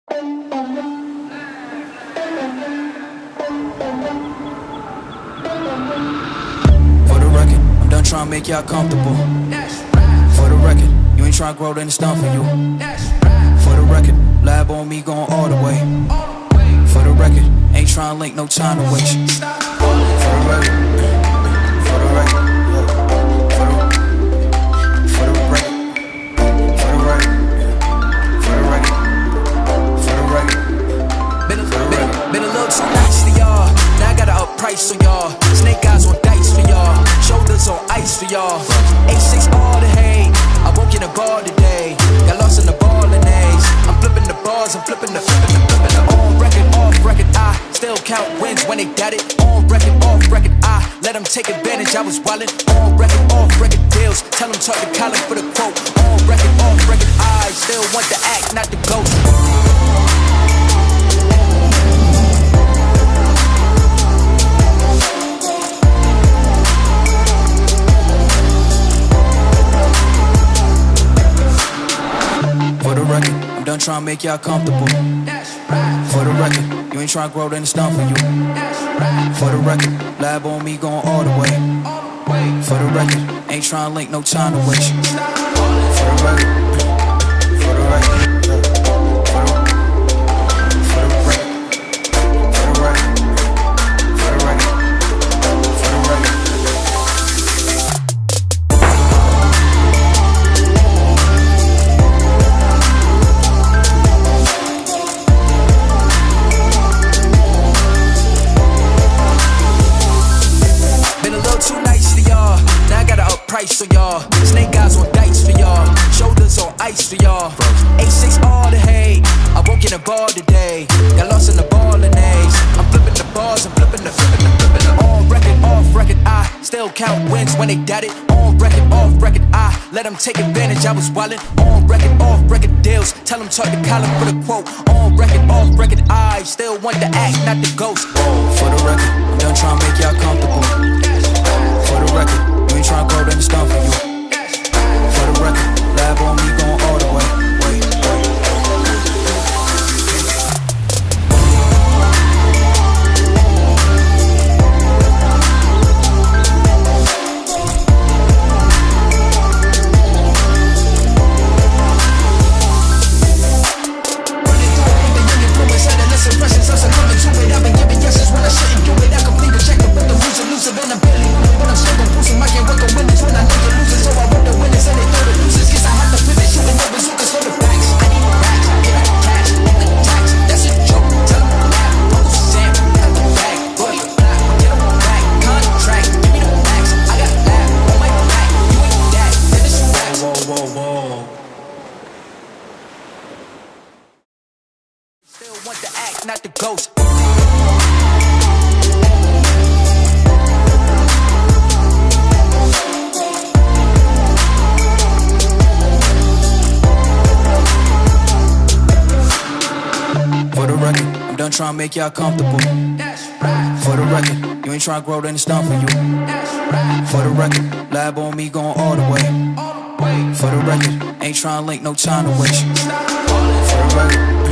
For the record, I'm done trying to make y'all comfortable. For the record, you ain't trying to grow, then it's done for you. For the record, lab on me going all the way. For the record, ain't trying to link, no time to waste. For the record, for the record, for the record, for the record, for the record, for the record. Been a little too nice to y'all. Now I gotta up price on y'all. Snake eyes on dice for y'all. Shoulders on ice for y'all. A6 all the hate. I won't get a ball today. Got lost in the ball and A's. I'm flipping the bars, I'm flipping the on record, off record. I still count wins when they got it. On record, off record. I let them take advantage. I was wildin'. On record, off record deals. Tell them talk to Colin for the quote. On record, off record. I still want the act, not the ghost. For the record, I'm done trying to make y'all comfortable. For the record, you ain't trying to grow, then it's done for you. For the record, lab on me going all the way. For the record, ain't trying to link, no time to waste. For the record, for the record. Price on y'all, snake eyes on dice for y'all, shoulders on ice for y'all. A6 all the hate, I won't get a ball today. Got lost in the ball and A's. I'm flipping the bars, I'm flipping the on record, off record. I still count wins when they got it. On record, off record. I let them take advantage. I was wildin'. On record, off record deals. Tell them talk to Colin for the quote. On record, off record. I still want the act, not the ghost. For the record, I'm done trying to make y'all comfortable. For the record, you ain't tryna grow, then it's done for you. For the record, lab on me going all the way. Want the act, not the ghost. For the record, I'm done trying to make y'all comfortable. For the record, you ain't trying to grow, then it's done for you. For the record, lab on me going all the way. For the record, ain't trying to link, no time to waste. For the record.